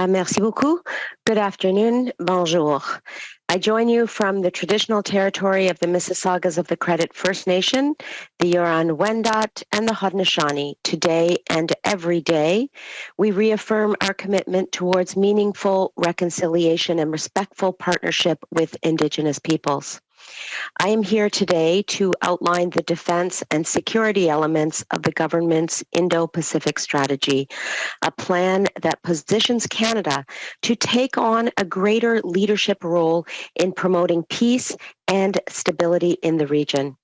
Merci beaucoup. Good afternoon. Bonjour. I join you from the traditional territory of the Mississaugas of the Credit First Nation, the Huron-Wendat, and the Haudenosaunee. Today and every day, we reaffirm our commitment towards meaningful reconciliation and respectful partnership with Indigenous peoples. I am here today to outline the defense and security elements of the government's Indo-Pacific strategy, a plan that positions Canada to take on a greater leadership role in promoting peace and stability in the region.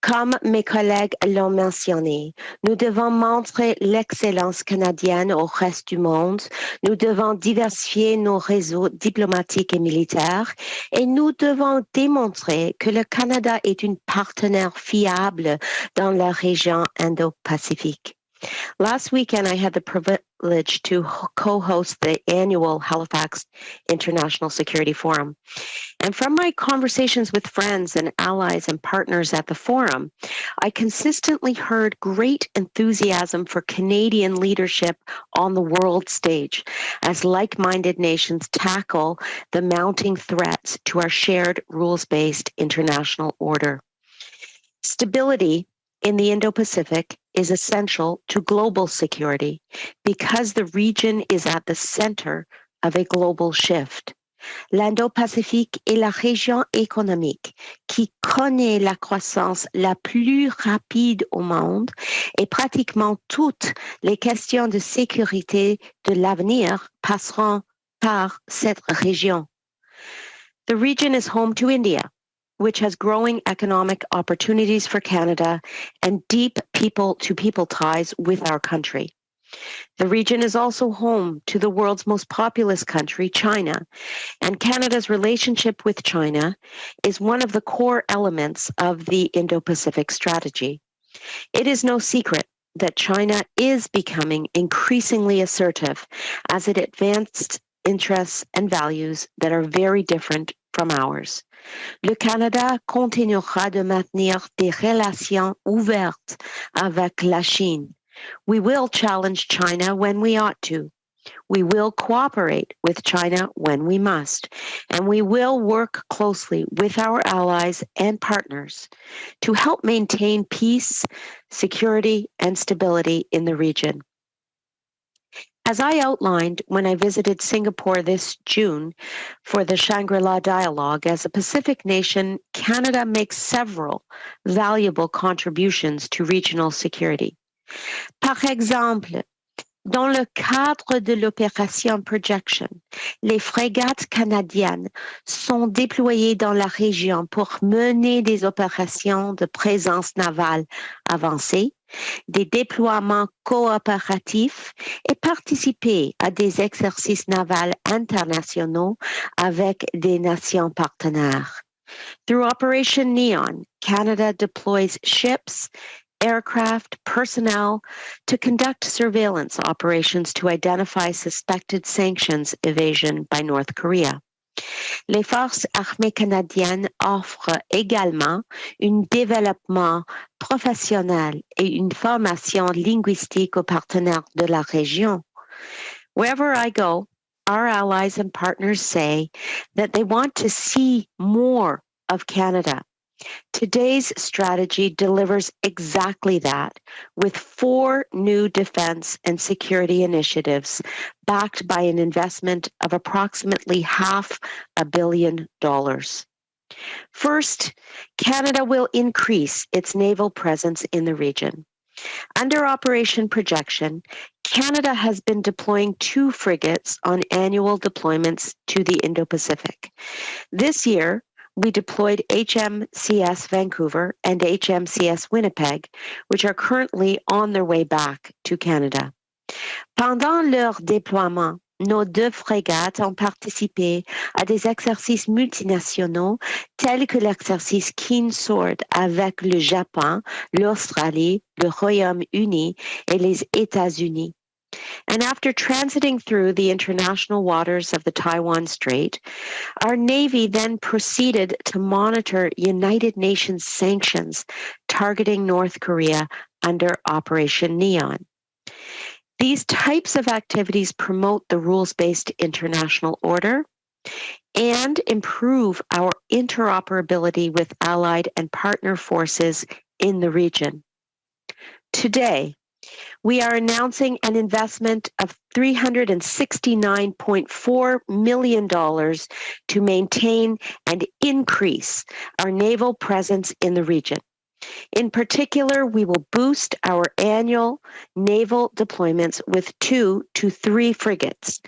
Comme mes collègues l'ont mentionné, nous devons montrer l'excellence canadienne au reste du monde, nous devons diversifier nos réseaux diplomatiques et militaires, et nous devons démontrer que le Canada est un partenaire fiable dans la région Indo-Pacifique. Last weekend, I had the privilege to co-host the annual Halifax International Security Forum. And from my conversations with friends and allies and partners at the forum, I consistently heard great enthusiasm for Canadian leadership on the world stage as like-minded nations tackle the mounting threats to our shared rules-based international order. Stability in the Indo-Pacific is essential to global security because the region is at the center of a global shift. L'Indo-Pacifique est la région économique qui connaît la croissance la plus rapide au monde et pratiquement toutes les questions de sécurité de l'avenir passeront par cette région. The region is home to India, which has growing economic opportunities for Canada and deep people-to-people ties with our country. The region is also home to the world's most populous country, China, and Canada's relationship with China is one of the core elements of the Indo-Pacific strategy. It is no secret that China is becoming increasingly assertive as it advanced interests and values that are very different from ours. Le Canada continuera de maintenir des relations ouvertes avec la Chine. We will challenge China when we ought to. We will cooperate with China when we must. And we will work closely with our allies and partners to help maintain peace, security, and stability in the region. As I outlined when I visited Singapore this June for the Shangri-La Dialogue, as a Pacific nation, Canada makes several valuable contributions to regional security. Par exemple, dans le cadre de l'opération Projection, les frégates canadiennes sont déployées dans la région pour mener des opérations de présence navale avancée, des déploiements coopératifs et participer à des exercices navals internationaux avec des nations partenaires. Through Operation Neon, Canada deploys ships, aircraft, personnel to conduct surveillance operations to identify suspected sanctions evasion by North Korea. Les forces armées canadiennes offrent également un développement professionnel et une formation linguistique aux partenaires de la région. Wherever I go, our allies and partners say that they want to see more of Canada. Today's strategy delivers exactly that, with 4 new defense and security initiatives backed by an investment of approximately $500 million. First, Canada will increase its naval presence in the region. Under Operation Projection, Canada has been deploying 2 frigates on annual deployments to the Indo-Pacific. This year, we deployed HMCS Vancouver and HMCS Winnipeg, which are currently on their way back to Canada. Pendant leur déploiement, nos 2 frégates ont participé à des exercices multinationaux tels que l'exercice Keen Sword avec le Japon, l'Australie, le Royaume-Uni et les États-Unis. And after transiting through the international waters of the Taiwan Strait, our Navy then proceeded to monitor United Nations sanctions targeting North Korea under Operation Neon. These types of activities promote the rules-based international order and improve our interoperability with allied and partner forces in the region. Today, we are announcing an investment of $369.4 million to maintain and increase our naval presence in the region. In particular, we will boost our annual naval deployments with 2 to 3 frigates.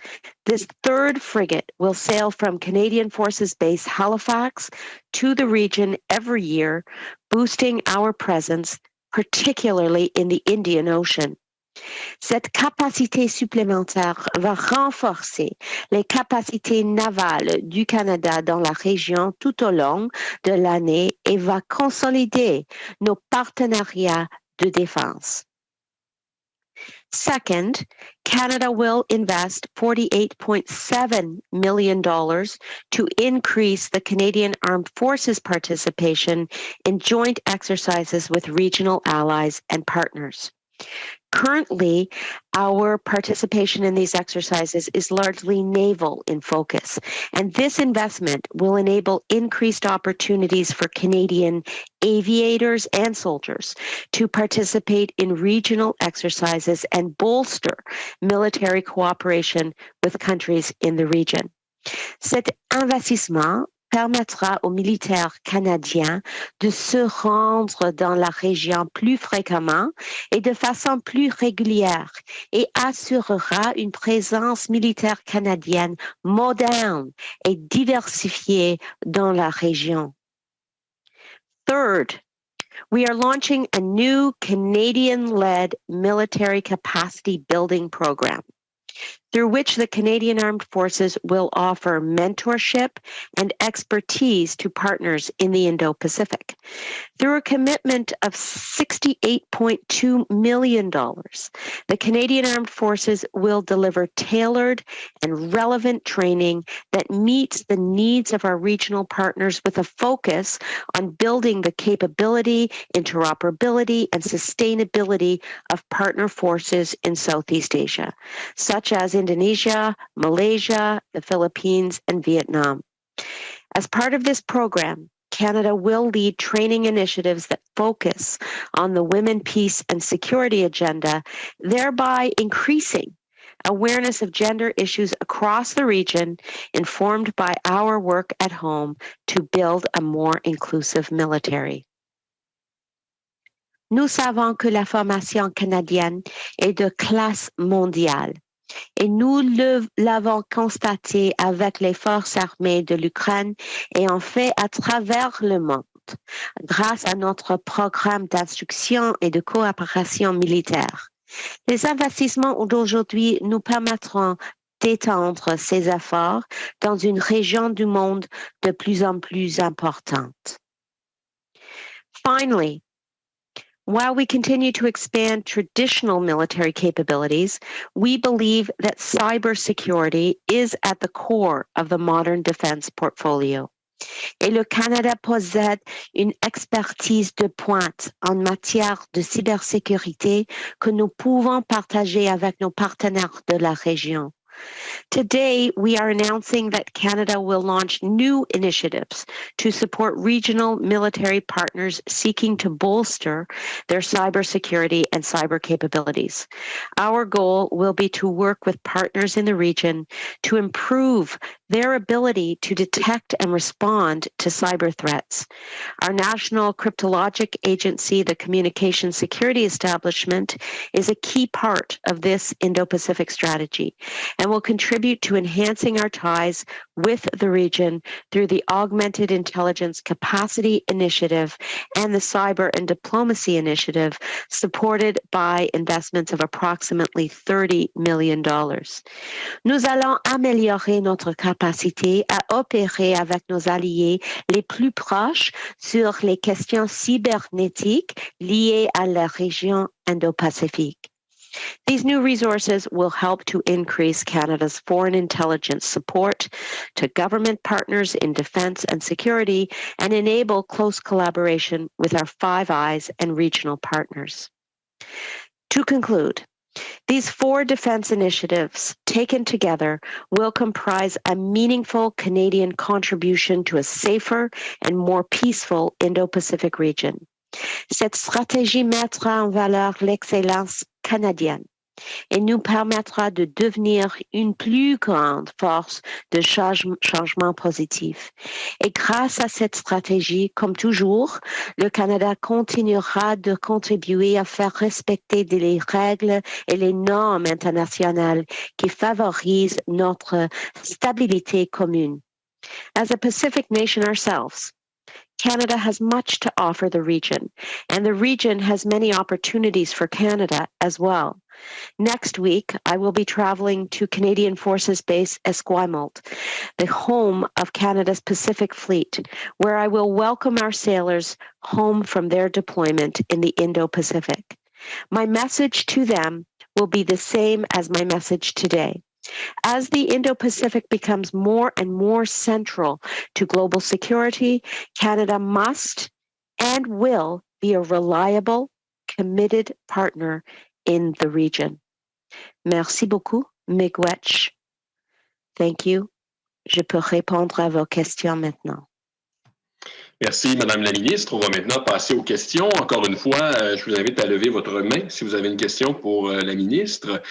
This third frigate will sail from Canadian Forces Base Halifax to the region every year, boosting our presence, particularly in the Indian Ocean. Cette capacité supplémentaire va renforcer les capacités navales du Canada dans la région tout au long de l'année et va consolider nos partenariats de défense. Second, Canada will invest $48.7 million to increase the Canadian Armed Forces participation in joint exercises with regional allies and partners. Currently, our participation in these exercises is largely naval in focus, and this investment will enable increased opportunities for Canadian aviators and soldiers to participate in regional exercises and bolster military cooperation with countries in the region. Cet investissement permettra aux militaires canadiens de se rendre dans la région plus fréquemment et de façon plus régulière et assurera une présence militaire canadienne moderne et diversifiée dans la région. Third, we are launching a new Canadian-led military capacity building program, through which the Canadian Armed Forces will offer mentorship and expertise to partners in the Indo-Pacific. Through a commitment of $68.2 million, the Canadian Armed Forces will deliver tailored and relevant training that meets the needs of our regional partners with a focus on building the capability, interoperability, and sustainability of partner forces in Southeast Asia, such as Indonesia, Malaysia, the Philippines, and Vietnam. As part of this program, Canada will lead training initiatives that focus on the women, peace, and security agenda, thereby increasing awareness of gender issues across the region, informed by our work at home to build a more inclusive military. Nous savons que la formation canadienne est de classe mondiale. Et nous l'avons constaté avec les forces armées de l'Ukraine et en fait à travers le monde, grâce à notre programme d'instruction et de coopération militaire. Les investissements d'aujourd'hui nous permettront d'étendre ces efforts dans une région du monde de plus en plus importante. Finally, while we continue to expand traditional military capabilities, we believe that cybersecurity is at the core of the modern defense portfolio. Et le Canada possède une expertise de pointe en matière de cybersécurité que nous pouvons partager avec nos partenaires de la région. Today, we are announcing that Canada will launch new initiatives to support regional military partners seeking to bolster their cybersecurity and cyber capabilities. Our goal will be to work with partners in the region to improve their ability to detect and respond to cyber threats. Our national cryptologic agency, the Communication Security Establishment, is a key part of this Indo-Pacific strategy and will contribute to enhancing our ties with the region through the Augmented Intelligence Capacity Initiative and the Cyber and Diplomacy Initiative, supported by investments of approximately $30 million. Nous allons améliorer notre capacité à opérer avec nos alliés les plus proches sur les questions cybernétiques liées à la région Indo-Pacifique. These new resources will help to increase Canada's foreign intelligence support to government partners in defense and security and enable close collaboration with our Five Eyes and regional partners. To conclude, These 4 defense initiatives, taken together, will comprise a meaningful Canadian contribution to a safer and more peaceful Indo-Pacific region. Cette stratégie mettra en valeur l'excellence canadienne et nous permettra de devenir une plus grande force de changement positif. Et grâce à cette stratégie, comme toujours, le Canada continuera de contribuer à faire respecter les règles et les normes internationales qui favorisent notre stabilité commune. As a Pacific nation ourselves, Canada has much to offer the region, and the region has many opportunities for Canada as well. Next week, I will be traveling to Canadian Forces Base Esquimalt, the home of Canada's Pacific Fleet, where I will welcome our sailors home from their deployment in the Indo-Pacific. My message to them will be the same as my message today. As the Indo-Pacific becomes more and more central to global security, Canada must and will be a reliable, committed partner in the region. Merci beaucoup, Miigwech. Thank you. Je peux répondre à vos questions maintenant. Merci, Madame la ministre. On va maintenant passer aux questions. Encore une fois, je vous invite à lever votre main si vous avez une question pour la ministre.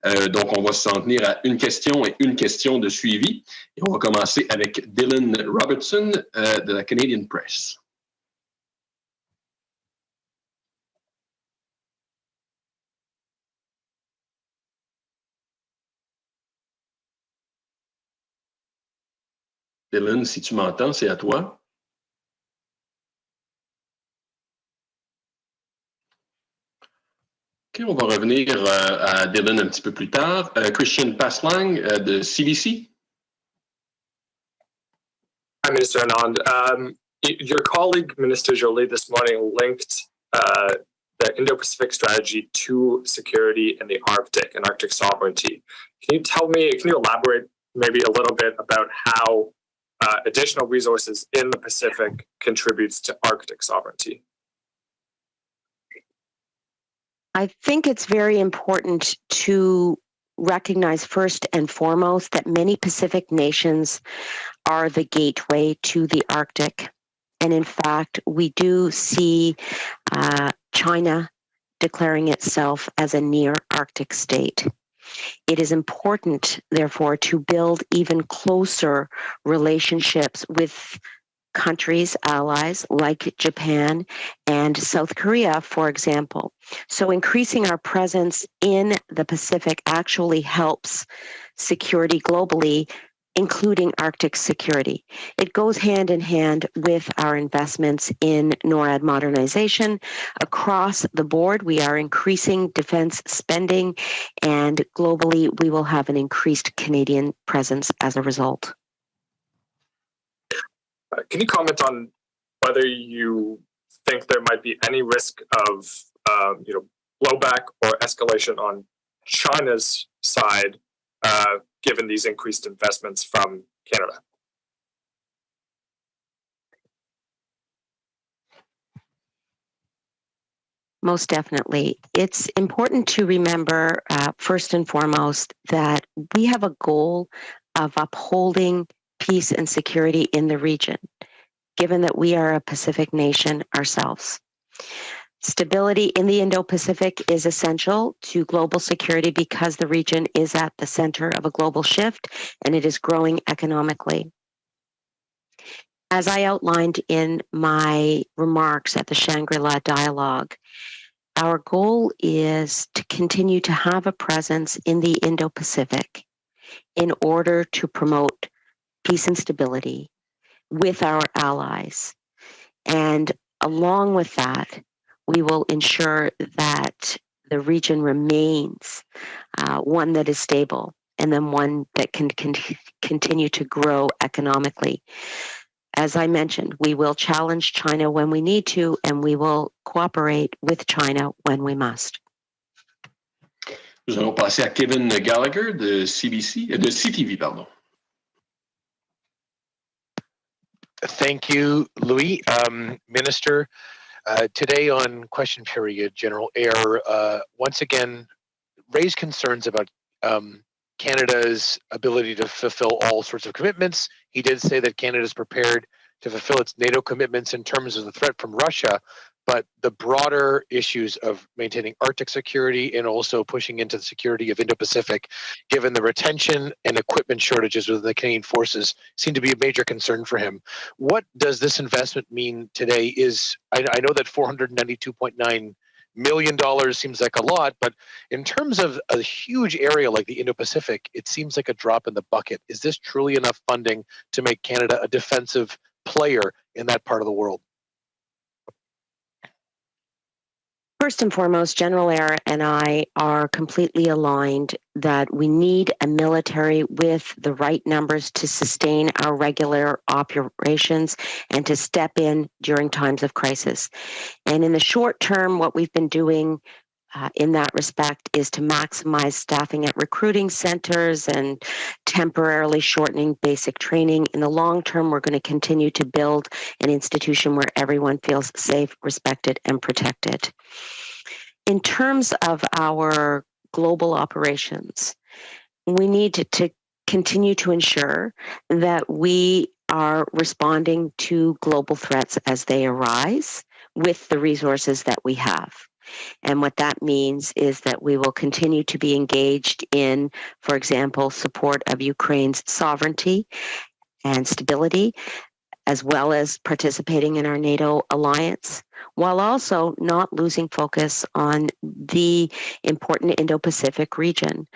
Donc, on va s'en tenir à une question et une question de suivi. Et on va commencer avec Dylan Robertson de la Canadian Press. Dylan, si tu m'entends, c'est à toi. OK, on va revenir à Dylan un petit peu plus tard. Christian Paslang de CBC. Hi, Minister Anand. Your colleague, Minister Joly, this morning linked the Indo-Pacific strategy to security in the Arctic and Arctic sovereignty. Can you elaborate maybe a little bit about how additional resources in the Pacific contributes to Arctic sovereignty? I think it's very important to recognize first and foremost that many Pacific nations are the gateway to the Arctic. And in fact, we do see China declaring itself as a near Arctic state. It is important, therefore, to build even closer relationships with countries, allies like Japan and South Korea, for example. So increasing our presence in the Pacific actually helps security globally, including Arctic security. It goes hand in hand with our investments in NORAD modernization. Across the board, we are increasing defense spending, and globally, we will have an increased Canadian presence as a result. Can you comment on whether you think there might be any risk of blowback or escalation on China's side, given these increased investments from Canada? Most definitely. It's important to remember, first and foremost, that we have a goal of upholding peace and security in the region, given that we are a Pacific nation ourselves. Stability in the Indo-Pacific is essential to global security because the region is at the center of a global shift and it is growing economically. As I outlined in my remarks at the Shangri-La Dialogue, our goal is to continue to have a presence in the Indo-Pacific in order to promote peace and stability with our allies. And along with that, we will ensure that the region remains one that is stable and then one that can continue to grow economically. As I mentioned, we will challenge China when we need to, and we will cooperate with China when we must. Nous allons passer à Kevin Gallagher de CTV, pardon. Thank you, Louis. Minister, today on Question Period, General Eyre once again raised concerns about Canada's ability to fulfill all sorts of commitments. He did say that Canada is prepared to fulfill its NATO commitments in terms of the threat from Russia, but the broader issues of maintaining Arctic security and also pushing into the security of Indo-Pacific, given the retention and equipment shortages within the Canadian forces, seem to be a major concern for him. What does this investment mean today? I know that $492.9 million seems like a lot, but in terms of a huge area like the Indo-Pacific, it seems like a drop in the bucket. Is this truly enough funding to make Canada a defensive player in that part of the world? First and foremost, General Eyre and I are completely aligned that we need a military with the right numbers to sustain our regular operations and to step in during times of crisis. And in the short term, what we've been doing in that respect is to maximize staffing at recruiting centers and temporarily shortening basic training. In the long term, we're going to continue to build an institution where everyone feels safe, respected, and protected. In terms of our global operations, we need to continue to ensure that we are responding to global threats as they arise with the resources that we have. And what that means is that we will continue to be engaged in, for example, support of Ukraine's sovereignty and stability, as well as participating in our NATO alliance, while also not losing focus on the important Indo-Pacific region,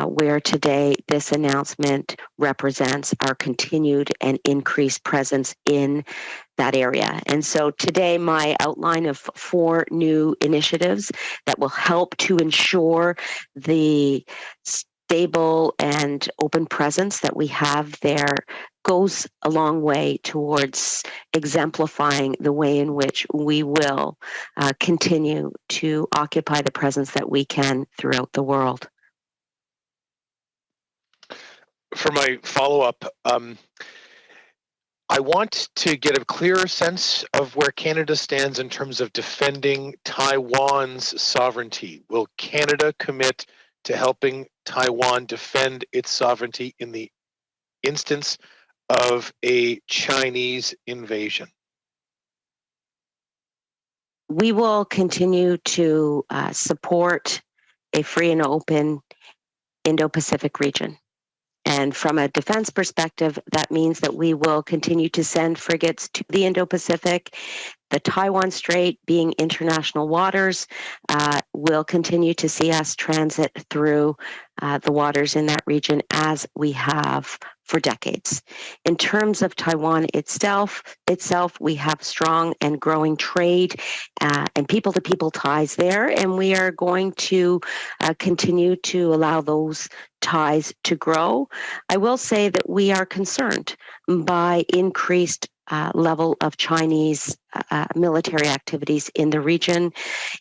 where today this announcement represents our continued and increased presence in that area. And so today, my outline of 4 new initiatives that will help to ensure the stable and open presence that we have there goes a long way towards exemplifying the way in which we will continue to occupy the presence that we can throughout the world. For my follow-up, I want to get a clearer sense of where Canada stands in terms of defending Taiwan's sovereignty. Will Canada commit to helping Taiwan defend its sovereignty in the instance of a Chinese invasion? We will continue to support a free and open Indo-Pacific region. And from a defense perspective, that means that we will continue to send frigates to the Indo-Pacific. The Taiwan Strait, being international waters, will continue to see us transit through the waters in that region as we have for decades. In terms of Taiwan itself, we have strong and growing trade and people-to-people ties there, and we are going to continue to allow those ties to grow. I will say that we are concerned by increased level of Chinese military activities in the region,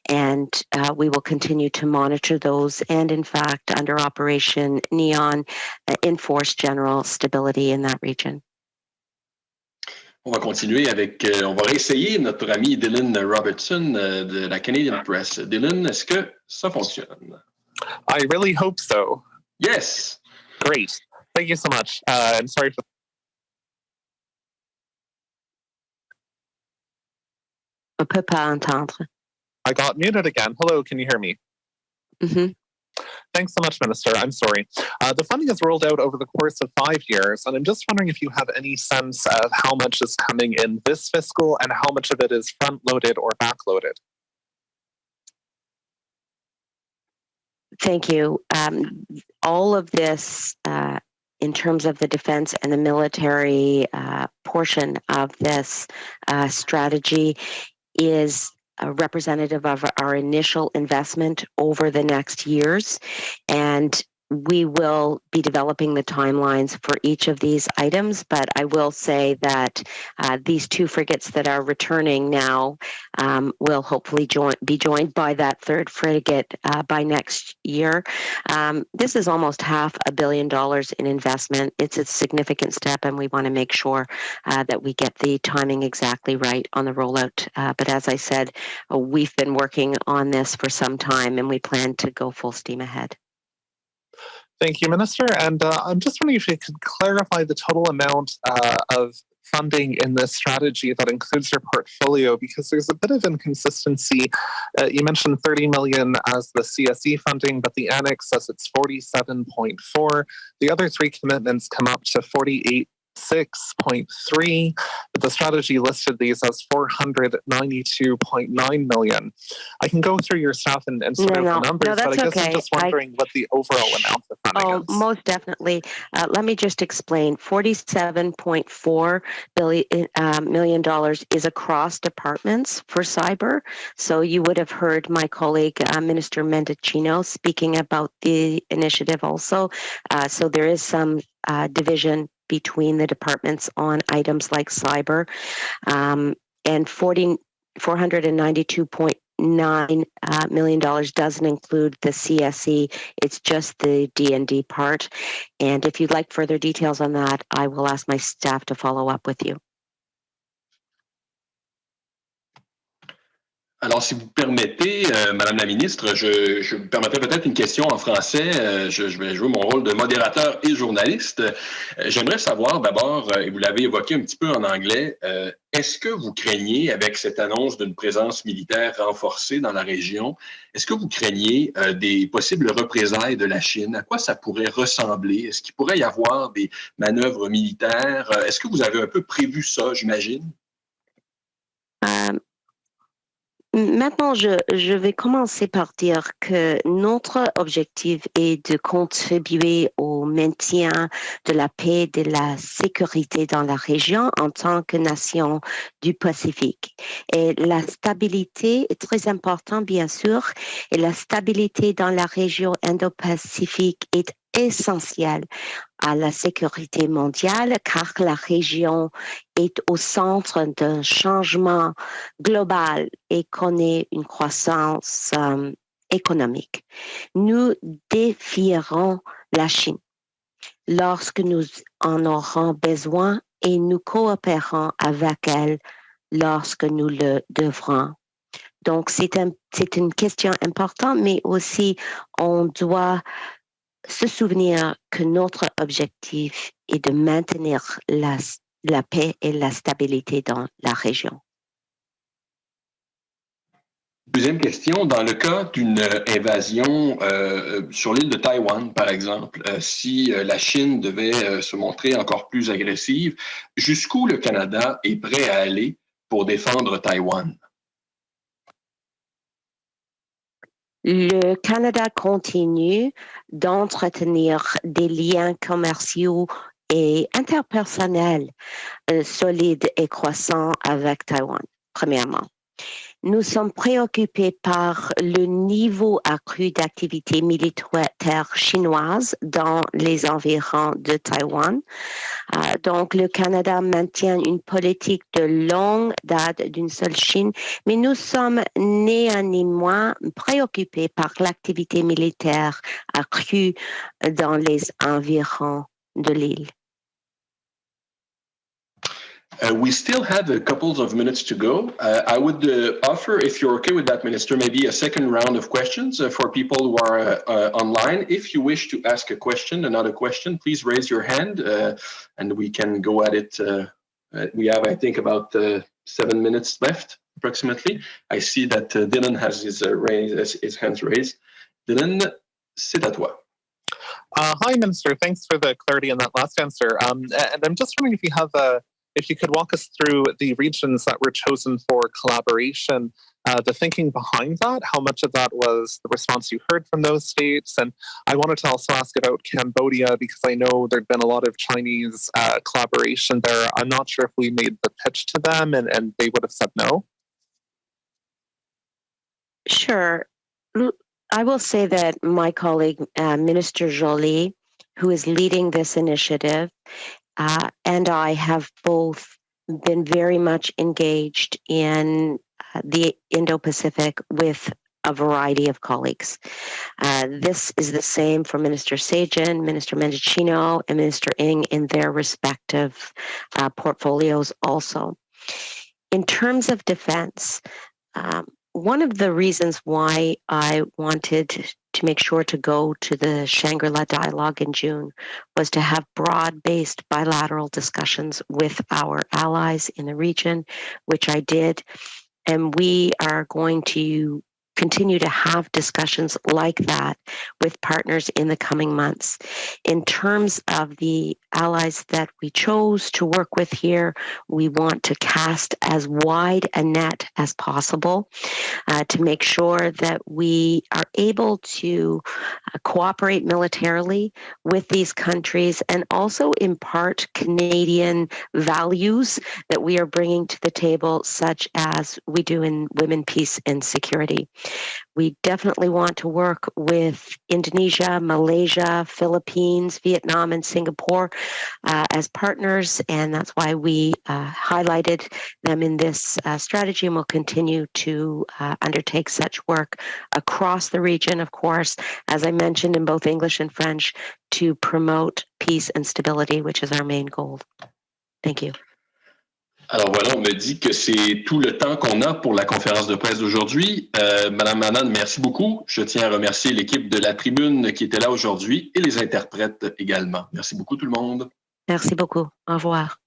and we will continue to monitor those and, in fact, under Operation Neon, enforce general stability in that region. On va continuer avec, on va réessayer notre ami Dylan Robertson de la Canadian Press. Dylan, est-ce que ça fonctionne? I really hope so. Yes. Great. Thank you so much. I'm sorry for On peut pas entendre. I got muted again. Hello, can you hear me? Mm-hmm. Thanks so much, Minister. I'm sorry. The funding is rolled out over the course of 5 years, and I'm just wondering if you have any sense of how much is coming in this fiscal and how much of it is front-loaded or back-loaded. Thank you. All of this, in terms of the defense and the military portion of this strategy, is representative of our initial investment over the next years. And we will be developing the timelines for each of these items, but I will say that these two frigates that are returning now will hopefully be joined by that third frigate by next year. This is almost $500 million in investment. It's a significant step, and we want to make sure that we get the timing exactly right on the rollout. But as I said, we've been working on this for some time, and we plan to go full steam ahead. Thank you, Minister. And I'm just wondering if you could clarify the total amount of funding in this strategy that includes your portfolio, because there's a bit of inconsistency. You mentioned 30 million as the CSE funding, but the annex says it's 47.4. The other three commitments come up to 48.6.3, but the strategy listed these as 492.9 million. I can go through your stuff and sort out the numbers, but I guess I'm just wondering what the overall amount of funding is. Most definitely. Let me just explain. $47.4 million is across departments for cyber. So you would have heard my colleague, Minister Mendicino, speaking about the initiative also. So there is some division between the departments on items like cyber, and $492.9 million doesn't include the CSE. It's just the D&D part. And if you'd like further details on that, I will ask my staff to follow up with you. Alors, si vous permettez, Madame la ministre, je vous permettrai peut-être une question en français. Je vais jouer mon rôle de modérateur et journaliste. J'aimerais savoir d'abord, et vous l'avez évoqué un petit peu en anglais, est-ce que vous craignez, avec cette annonce d'une présence militaire renforcée dans la région, est-ce que vous craignez des possibles représailles de la Chine? À quoi ça pourrait ressembler? Est-ce qu'il pourrait y avoir des manœuvres militaires? Est-ce que vous avez un peu prévu ça, j'imagine? Maintenant, je vais commencer par dire que notre objectif est de contribuer au maintien de la paix et de la sécurité dans la région en tant que nation du Pacifique. Et la stabilité est très importante, bien sûr, et la stabilité dans la région Indo-Pacifique est essentielle à la sécurité mondiale, car la région est au centre d'un changement global et connaît une croissance économique. Nous défierons la Chine lorsque nous en aurons besoin et nous coopérons avec elle lorsque nous le devrons. Donc, c'est une question importante, mais aussi on doit se souvenir que notre objectif est de maintenir la paix et la stabilité dans la région. Deuxième question, dans le cas d'une invasion sur l'île de Taïwan, par exemple, si la Chine devait se montrer encore plus agressive, jusqu'où le Canada est prêt à aller pour défendre Taïwan? Le Canada continue d'entretenir des liens commerciaux et interpersonnels solides et croissants avec Taïwan, premièrement. Nous sommes préoccupés par le niveau accru d'activité militaire chinoise dans les environs de Taïwan. Donc, le Canada maintient une politique de longue date d'une seule Chine, mais nous sommes néanmoins préoccupés par l'activité militaire accrue dans les environs de l'île. We still have a couple of minutes to go. I would offer, if you're okay with that, Minister, maybe a second round of questions for people who are online. If you wish to ask a question, another question, please raise your hand and we can go at it. We have, I think, about 7 minutes left, approximately. I see that Dylan has his hands raised. Dylan, c'est à toi. Hi, Minister. Thanks for the clarity on that last answer. And I'm just wondering if you could walk us through the regions that were chosen for collaboration, the thinking behind that, how much of that was the response you heard from those states. And I wanted to also ask about Cambodia, because I know there'd been a lot of Chinese collaboration there. I'm not sure if we made the pitch to them and they would have said no. Sure. I will say that my colleague, Minister Joly, who is leading this initiative, and I have both been very much engaged in the Indo-Pacific with a variety of colleagues. This is the same for Minister Sajjan, Minister Mendicino, and Minister Ng in their respective portfolios also. In terms of defense, one of the reasons why I wanted to make sure to go to the Shangri-La dialogue in June was to have broad-based bilateral discussions with our allies in the region, which I did. And we are going to continue to have discussions like that with partners in the coming months. In terms of the allies that we chose to work with here, we want to cast as wide a net as possible to make sure that we are able to cooperate militarily with these countries and also impart Canadian values that we are bringing to the table, such as we do in Women, Peace and Security. We definitely want to work with Indonesia, Malaysia, Philippines, Vietnam, and Singapore as partners, and that's why we highlighted them in this strategy, and will continue to undertake such work across the region, of course, as I mentioned in both English and French, to promote peace and stability, which is our main goal. Thank you. Alors voilà, on me dit que c'est tout le temps qu'on a pour la conférence de presse d'aujourd'hui. Madame Anand, merci beaucoup. Je tiens à remercier l'équipe de la Tribune qui était là aujourd'hui et les interprètes également. Merci beaucoup tout le monde. Merci beaucoup. Au revoir.